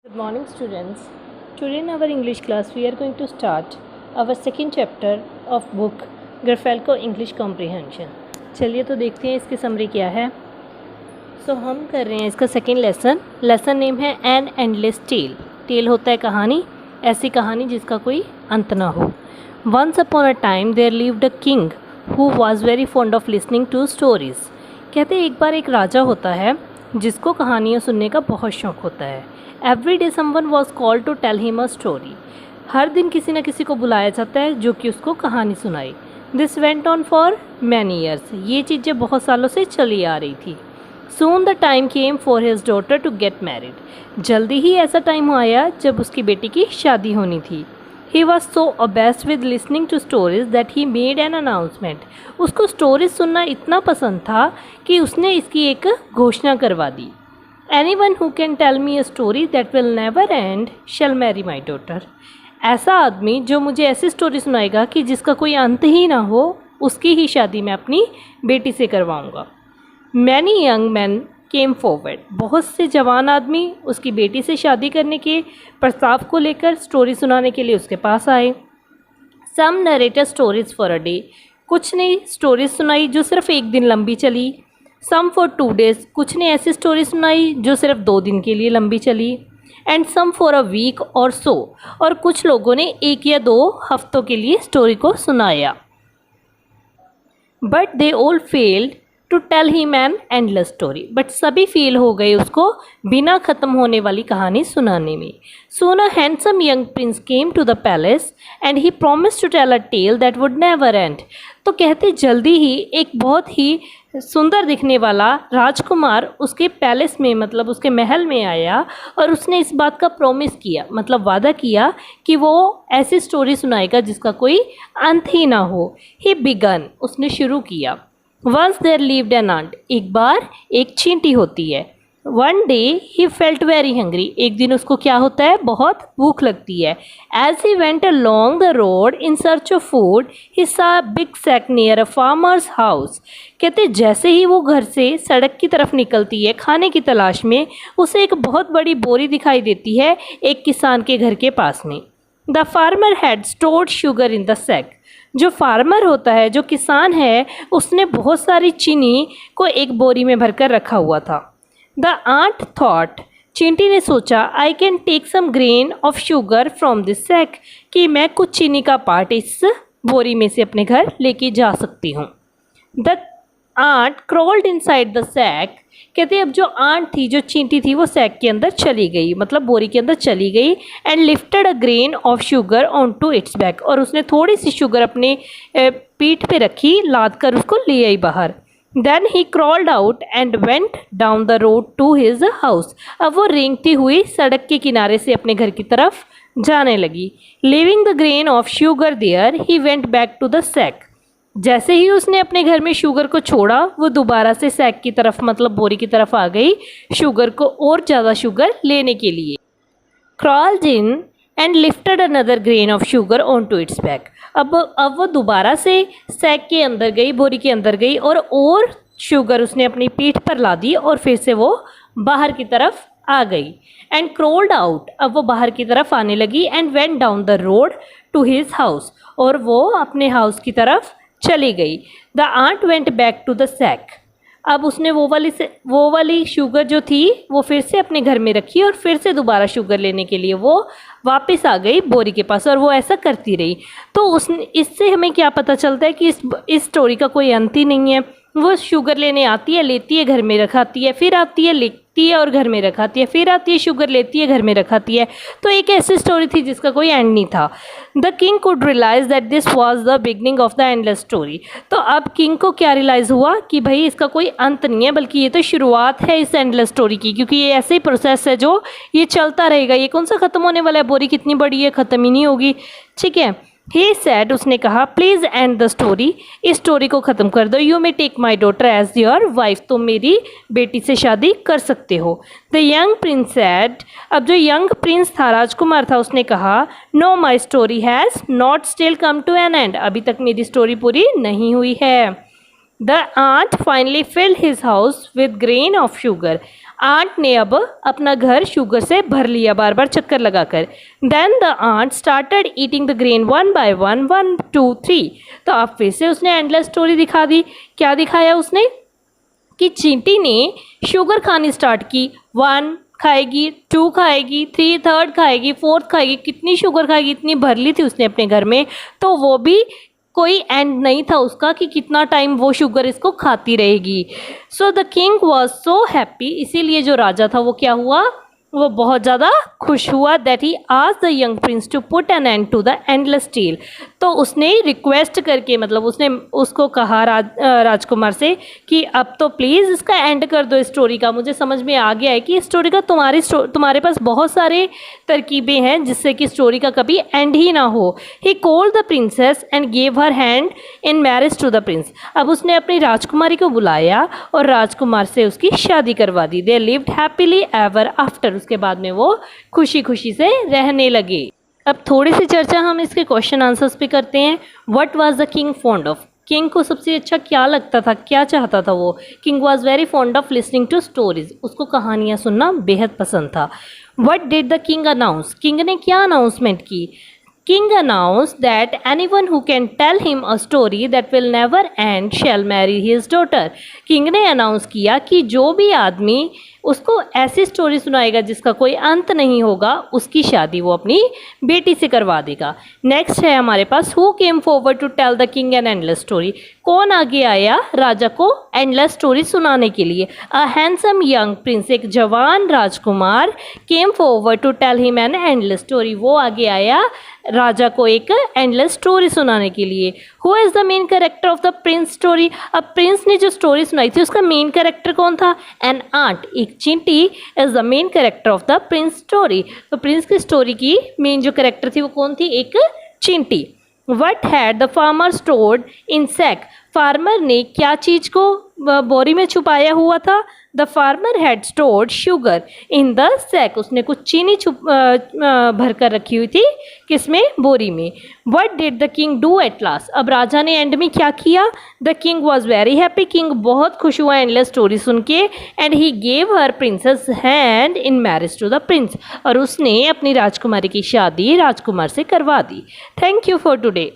Good morning, students. Today in our English class we are going to start our second chapter of book Garofalo English Comprehension. चलिए तो देखते हैं इसकी summary क्या है. हम कर रहे हैं इसका सेकेंड लेसन नेम है एन एंडलेस टेल. टेल होता है कहानी, ऐसी कहानी जिसका कोई अंत ना हो. Once upon a time there lived a king who was very fond of listening to stories. कहते हैं एक बार एक राजा होता है जिसको कहानियाँ सुनने का बहुत शौक़ होता है. Every day someone was called to tell him a story. हर दिन किसी न किसी को बुलाया जाता है जो कि उसको कहानी सुनाए. This went on for many years. ये चीज़ें बहुत सालों से चली आ रही थी. Soon the time came for his daughter to get married. जल्दी ही ऐसा टाइम आया जब उसकी बेटी की शादी होनी थी. He was so obsessed with listening to stories that he made an announcement. उसको स्टोरीज सुनना इतना पसंद था कि उसने इसकी एक घोषणा करवा दी. Anyone who can tell me a story that will never end shall marry my daughter. ऐसा आदमी जो मुझे ऐसी स्टोरी सुनाएगा कि जिसका कोई अंत ही ना हो, उसकी ही शादी मैं अपनी बेटी से करवाऊँगा. Many young men came forward. बहुत से जवान आदमी उसकी बेटी से शादी करने के प्रस्ताव को लेकर स्टोरी सुनाने के लिए उसके पास आए. Some narrated stories for a day. कुछ ने स्टोरीज सुनाई जो सिर्फ एक दिन लंबी चली. सम फॉर 2 days. कुछ ने ऐसी स्टोरी सुनाई जो सिर्फ 2 दिन के लिए लंबी चली. And some for a week और सो. और कुछ लोगों ने 1 या 2 हफ्तों के लिए स्टोरी को सुनाया. But they all failed to tell him an endless story. But सभी फेल हो गए उसको बिना ख़त्म होने वाली कहानी सुनाने में. Soon a handsome young prince came to the palace and he promised to tell a tale that would never end. तो कहते जल्दी ही एक बहुत ही सुंदर दिखने वाला राजकुमार उसके पैलेस में मतलब उसके महल में आया और उसने इस बात का प्रॉमिस किया मतलब वादा किया कि वो ऐसी स्टोरी सुनाएगा जिसका कोई अंत ही ना हो. He began. उसने शुरू किया. Once there lived an ant. एक बार एक चींटी होती है. One day he felt very hungry. एक दिन उसको क्या होता है, बहुत भूख लगती है. As he went along the road in search of food he saw big sack near a farmer's house. कहते जैसे ही वो घर से सड़क की तरफ निकलती है खाने की तलाश में, उसे एक बहुत बड़ी बोरी दिखाई देती है एक किसान के घर के पास में. The farmer had stored sugar in the sack. जो फार्मर होता है, जो किसान है, उसने बहुत सारी चीनी को एक बोरी में भरकर रखा हुआ था. The ant thought. चींटी ने सोचा I can take some grain of sugar from this sack. कि मैं कुछ चीनी का पार्ट इस बोरी में से अपने घर लेके जा सकती हूँ. The ant crawled inside the sack. कहते अब जो आंट थी, जो चींटी थी, वो सैक के अंदर चली गई मतलब बोरी के अंदर चली गई. And lifted a grain of sugar on to its back. और उसने थोड़ी सी शुगर अपने पीठ पे रखी, लाद कर उसको ले आई बाहर. Then he crawled out and went down the road to his house. अब वो रेंगती हुई सड़क के किनारे से अपने घर की तरफ जाने लगी. Leaving the grain of sugar there, he went back to the sack. जैसे ही उसने अपने घर में शुगर को छोड़ा, वो दोबारा से सैक की तरफ मतलब बोरी की तरफ आ गई शुगर को और ज़्यादा शुगर लेने के लिए. Crawled in and lifted another grain of sugar onto its back. अब वो दोबारा से सैक के अंदर गई, बोरी के अंदर गई और शुगर उसने अपनी पीठ पर ला दी और फिर से वो बाहर की तरफ आ गई. And crawled out. अब वो बाहर की तरफ आने लगी. And went down the road to his house. और वो अपने हाउस की तरफ चली गई. The ant went back to the sack. अब उसने वो वाली शुगर जो थी वो फिर से अपने घर में रखी और फिर से दोबारा शुगर लेने के लिए वो वापस आ गई बोरी के पास. और वो ऐसा करती रही. तो इससे हमें क्या पता चलता है कि इस स्टोरी का कोई अंत ही नहीं है. वो शुगर लेने आती है, लेती है, घर में रखाती है, फिर आती है, लेती है और घर में रखाती है, फिर आती है, शुगर लेती है, घर में रखाती है. तो एक ऐसी स्टोरी थी जिसका कोई एंड नहीं था. The king could realise that this was the beginning of the endless story. तो अब किंग को क्या रियलाइज़ हुआ कि भाई इसका कोई अंत नहीं है, बल्कि ये तो शुरुआत है इस एंडलेस स्टोरी की. क्योंकि ये ऐसे ही प्रोसेस है जो ये चलता रहेगा. ये कौन सा ख़त्म होने वाला है, बोरी कितनी बड़ी है, ख़त्म ही नहीं होगी. ठीक है. He said. उसने कहा प्लीज़ एंड द स्टोरी. इस स्टोरी को ख़त्म कर दो. You may take my daughter as your wife. तुम मेरी बेटी से शादी कर सकते हो. The young prince said. अब जो यंग प्रिंस था, राजकुमार था, उसने कहा no my story has not still come to an end. अभी तक मेरी स्टोरी पूरी नहीं हुई है. The ant finally filled his house with grain of sugar. Ant ने अब अपना घर शुगर से भर लिया बार बार चक्कर लगाकर। Then the ant started eating the grain one by one, 1 2 3। तो अब फिर से उसने एंडलेस स्टोरी दिखा दी। क्या दिखाया उसने कि चींटी ने शुगर खानी स्टार्ट की। 1 खाएगी, 2 खाएगी, 3 थर्ड खाएगी, 4th खाएगी, कितनी शुगर खाएगी, इतनी भर ली थी उसने अपने घर में। तो वो भी कोई एंड नहीं था उसका कि कितना टाइम वो शुगर इसको खाती रहेगी। So the king was so happy, इसीलिए जो राजा था वो क्या हुआ, वो बहुत ज़्यादा खुश हुआ। That he asked the young prince to put an end to the endless tale. तो उसने रिक्वेस्ट करके, मतलब उसने उसको कहा राजकुमार से कि अब तो प्लीज़ इसका एंड कर दो स्टोरी का। मुझे समझ में आ गया है कि स्टोरी का तुम्हारे पास बहुत सारे तरकीबें हैं जिससे कि स्टोरी का कभी एंड ही ना हो। He called the princess and gave her hand in marriage to the prince. अब उसने अपनी राजकुमारी को बुलाया और राजकुमार से उसकी शादी करवा दी। They lived happily ever after. उसके बाद में वो खुशी खुशी से रहने लगे। अब थोड़ी सी चर्चा हम इसके क्वेश्चन आंसर्स पे करते हैं। What was the king fond of? King को सबसे अच्छा क्या लगता था, क्या चाहता था वो? King was very fond of listening to stories. उसको कहानियाँ सुनना बेहद पसंद था। What did the king announce? King ने क्या अनाउंसमेंट की? King announced that anyone who can tell him a story that will never end shall marry his daughter. King ने अनाउंस किया कि जो भी आदमी उसको ऐसी स्टोरी सुनाएगा जिसका कोई अंत नहीं होगा, उसकी शादी वो अपनी बेटी से करवा देगा। नेक्स्ट है हमारे पास, who came forward to tell the king an endless story? कौन आगे आया राजा को एंडलेस स्टोरी सुनाने के लिए? अ हैंडसम यंग प्रिंस, एक जवान राजकुमार, came forward to tell him an endless story. वो आगे आया राजा को एक एंडलेस स्टोरी सुनाने के लिए। Who is the main character of the prince story? अब प्रिंस ने जो स्टोरी सुनाई थी उसका मेन कैरेक्टर कौन था? एन आंट, एक चींटी is the main character of the prince story. तो प्रिंस की स्टोरी की मेन जो कैरेक्टर थी वो कौन थी? एक चींटी। What had the farmer stored in sack? Farmer ने क्या चीज़ को बोरी में छुपाया हुआ था? The farmer had stored sugar in the sack. उसने कुछ चीनी भर कर रखी हुई थी, किसमें? बोरी में। What did the king do at last? अब राजा ने एंड में क्या किया? The king was very happy. King बहुत खुश हुआ एंडलेस स्टोरी सुन के। And he gave her princess hand in marriage to the prince. और उसने अपनी राजकुमारी की शादी राजकुमार से करवा दी। Thank you for today.